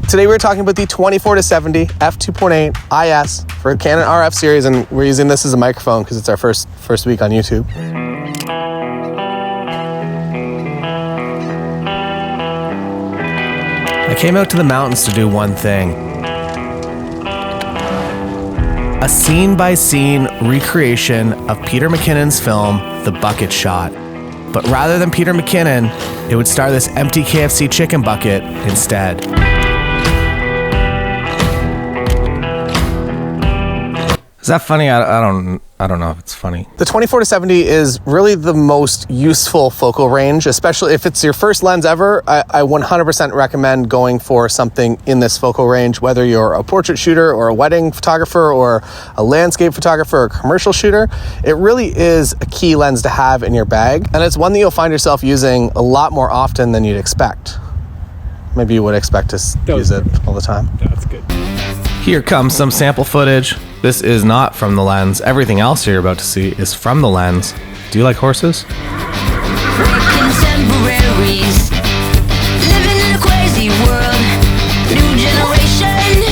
Today we're talking about the 24-70 f2.8 IS for Canon RF series, and we're using this as a microphone because it's our first week on YouTube. I came out to the mountains to do one thing. A scene-by-scene recreation of Peter McKinnon's film, The Bucket Shot. But rather than Peter McKinnon, it would star this empty KFC chicken bucket instead. Is that funny? I don't know if it's funny. The 24-70 is really the most useful focal range, especially if it's your first lens ever. I 100% recommend going for something in this focal range, whether you're a portrait shooter or a wedding photographer or a landscape photographer or a commercial shooter. It really is a key lens to have in your bag, and it's one that you'll find yourself using a lot more often than you'd expect. Maybe you would expect to use it all the time. That's good. Here comes some sample footage. This is not from the lens. Everything else you're about to see is from the lens. Do you like horses? Contemporaries living in a crazy world. New generation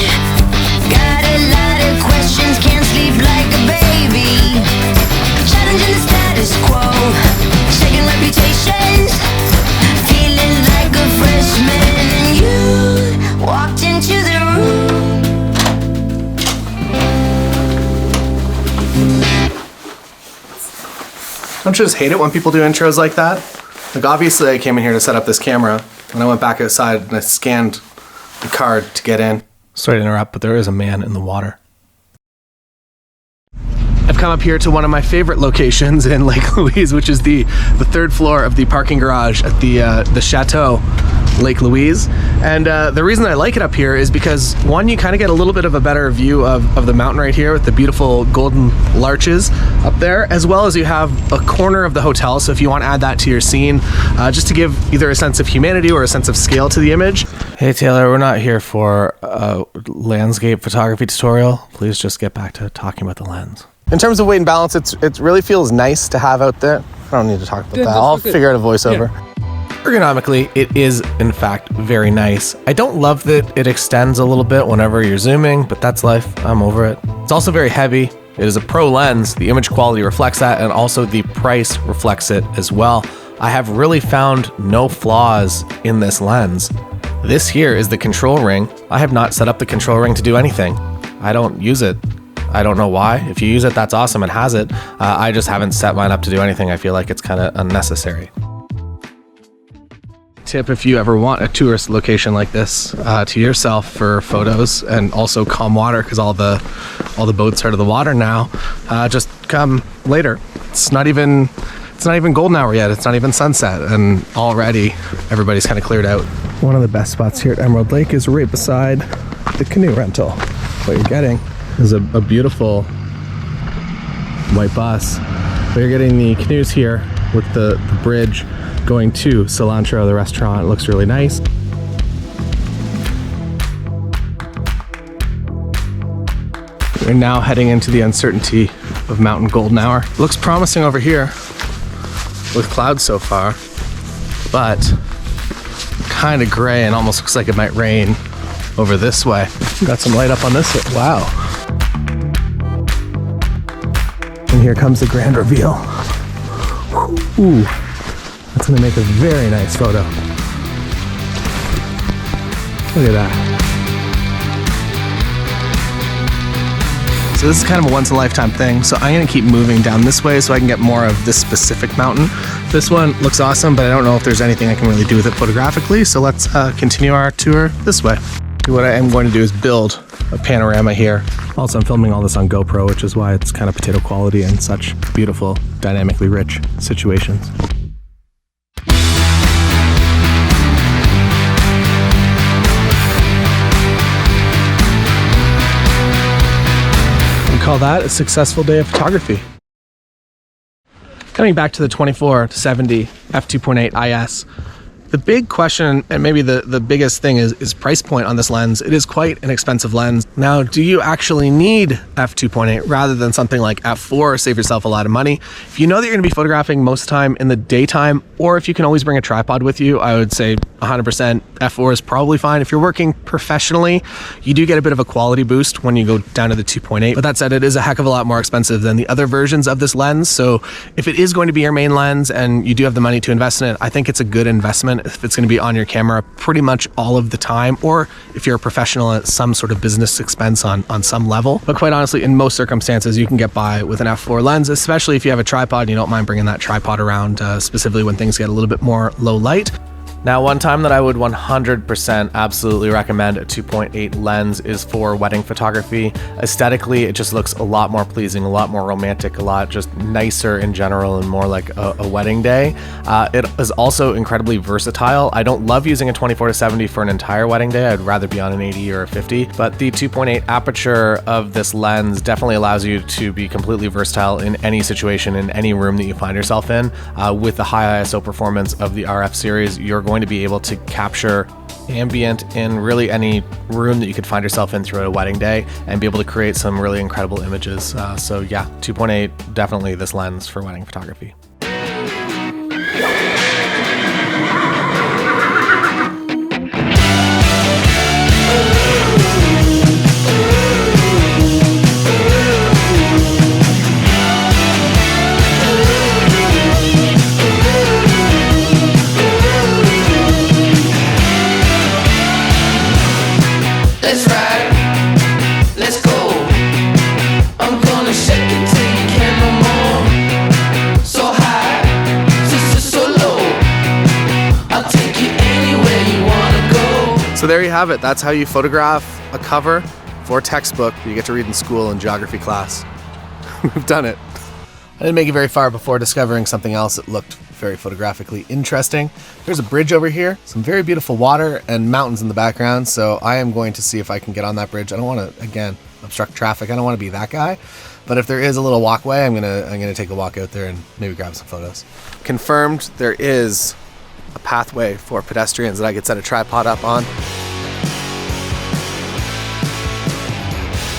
got a lot of questions, can't sleep like a baby. Challenging the status quo, shaking reputations, feeling like a freshman. And you walked into the room. Don't you just hate it when people do intros like that? Like, obviously I came in here to set up this camera, and I went back outside and I scanned the card to get in. Sorry to interrupt, but there is a man in the water. I've come up here to one of my favorite locations in Lake Louise, which is the third floor of the parking garage at the Chateau Lake Louise. And the reason I like it up here is because, one, you kind of get a little bit of a better view of the mountain right here with the beautiful golden larches up there, as well as you have a corner of the hotel. So if you want to add that to your scene, just to give either a sense of humanity or a sense of scale to the image. Hey Taylor, we're not here for a landscape photography tutorial. Please just get back to talking about the lens. In terms of weight and balance, it really feels nice to have out there. I don't need to talk about that. I'll figure out a voiceover. Yeah. Ergonomically, it is in fact very nice. I don't love that it extends a little bit whenever you're zooming, but that's life. I'm over it. It's also very heavy. It is a pro lens. The image quality reflects that, and also the price reflects it as well. I have really found no flaws in this lens. This here is the control ring. I have not set up the control ring to do anything. I don't use it. I don't know why. If you use it, that's awesome. It has it. I just haven't set mine up to do anything. I feel like it's kind of unnecessary. Tip: if you ever want a tourist location like this to yourself for photos, and also calm water because all the boats are to the water now, just come later. It's not even golden hour yet. It's not even sunset, and already everybody's kind of cleared out. One of the best spots here at Emerald Lake is right beside the canoe rental. What you're getting is a beautiful white bus, but you're getting the canoes here with the bridge going to Cilantro, the restaurant. It looks really nice. We're now heading into the uncertainty of mountain golden hour. It looks promising over here with clouds so far, but kind of gray and almost looks like it might rain over this way. Got some light up on this way. Wow. And here comes the grand reveal. Ooh, that's gonna make a very nice photo. Look at that. So this is kind of a once in a lifetime thing. So I'm gonna keep moving down this way so I can get more of this specific mountain. This one looks awesome, but I don't know if there's anything I can really do with it photographically. So let's continue our tour this way. What I am going to do is build a panorama here. Also, I'm filming all this on GoPro, which is why it's kind of potato quality and such beautiful, dynamically rich situations. We call that a successful day of photography. Coming back to the 24-70 f2.8 IS. The big question, and maybe the biggest thing, is price point on this lens. It is quite an expensive lens. Now, do you actually need f2.8 rather than something like f4? Save yourself a lot of money. If you know that you're going to be photographing most of the time in the daytime, or if you can always bring a tripod with you, I would say 100% f4 is probably fine. If you're working professionally, you do get a bit of a quality boost when you go down to the 2.8. But that said, it is a heck of a lot more expensive than the other versions of this lens. So if it is going to be your main lens and you do have the money to invest in it, I think it's a good investment if it's going to be on your camera pretty much all of the time, or if you're a professional at some sort of business expense on some level. But quite honestly, in most circumstances, you can get by with an f4 lens, especially if you have a tripod and you don't mind bringing that tripod around, specifically when things get a little bit more low light. Now, one time that I would 100% absolutely recommend a 2.8 lens is for wedding photography. Aesthetically, it just looks a lot more pleasing, a lot more romantic, a lot just nicer in general, and more like a wedding day. It is also incredibly versatile. I don't love using a 24-70 for an entire wedding day. I'd rather be on an 80 or a 50, but the 2.8 aperture of this lens definitely allows you to be completely versatile in any situation, in any room that you find yourself in. With the high ISO performance of the RF series, you're going to be able to capture ambient in really any room that you could find yourself in throughout a wedding day and be able to create some really incredible images. So yeah, 2.8, definitely this lens for wedding photography. Let's ride, let's go. I'm gonna shake it till you can't no more. So high, so low. I'll take you anywhere you wanna go. So there you have it. That's how you photograph a cover for a textbook that you get to read in school in geography class. We've done it. I didn't make it very far before discovering something else that looked very photographically interesting. There's a bridge over here, some very beautiful water and mountains in the background, so I am going to see if I can get on that bridge. I don't want to, again, obstruct traffic. I don't want to be that guy, but if there is a little walkway, I'm gonna take a walk out there and maybe grab some photos. Confirmed, there is a pathway for pedestrians that I could set a tripod up on.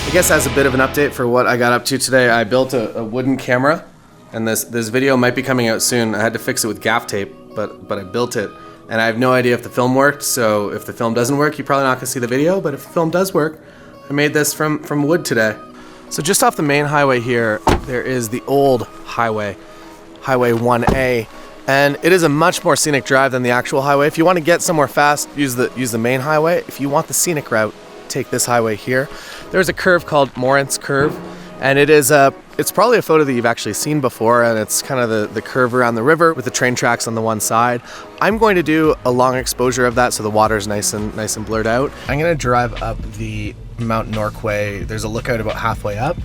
I guess as a bit of an update for what I got up to today, I built a wooden camera, and this video might be coming out soon. I had to fix it with gaff tape, but I built it, and I have no idea if the film worked. So if the film doesn't work, you're probably not gonna see the video, but if the film does work, I made this from wood today. So just off the main highway here, there is the old highway, Highway 1A, and it is a much more scenic drive than the actual highway. If you want to get somewhere fast, use the main highway. If you want the scenic route, take this highway here. There's a curve called Moritz Curve, and it's probably a photo that you've actually seen before, and it's kind of the curve around the river with the train tracks on the one side. I'm going to do a long exposure of that so the water's nice and blurred out. I'm going to drive up the Mount Norquay. There's a lookout about halfway up,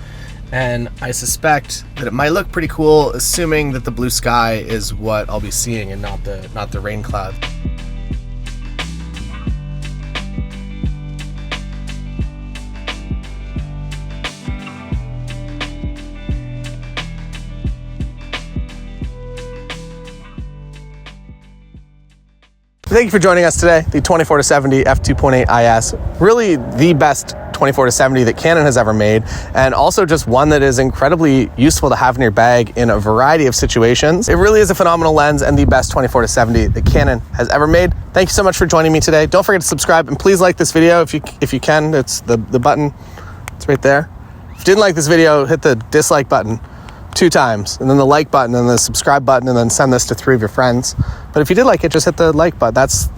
and I suspect that it might look pretty cool, assuming that the blue sky is what I'll be seeing and not the rain cloud. Thank you for joining us today. The 24-70 f2.8 IS, really the best 24-70 that Canon has ever made, and also just one that is incredibly useful to have in your bag in a variety of situations. It really is a phenomenal lens and the best 24-70 that Canon has ever made. Thank you so much for joining me today. Don't forget to subscribe, and please like this video if you can. It's the button. It's right there. If you didn't like this video, hit the dislike button 2 times, and then the like button, and the subscribe button, and then send this to 3 of your friends. But if you did like it, just hit the like button. That's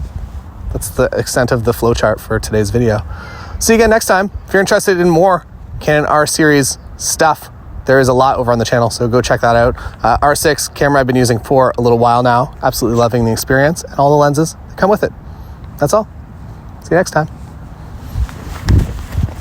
the extent of the flowchart for today's video. See you again next time. If you're interested in more Canon R series stuff, there is a lot over on the channel, so go check that out. R6 camera I've been using for a little while now. Absolutely loving the experience and all the lenses that come with it. That's all. See you next time.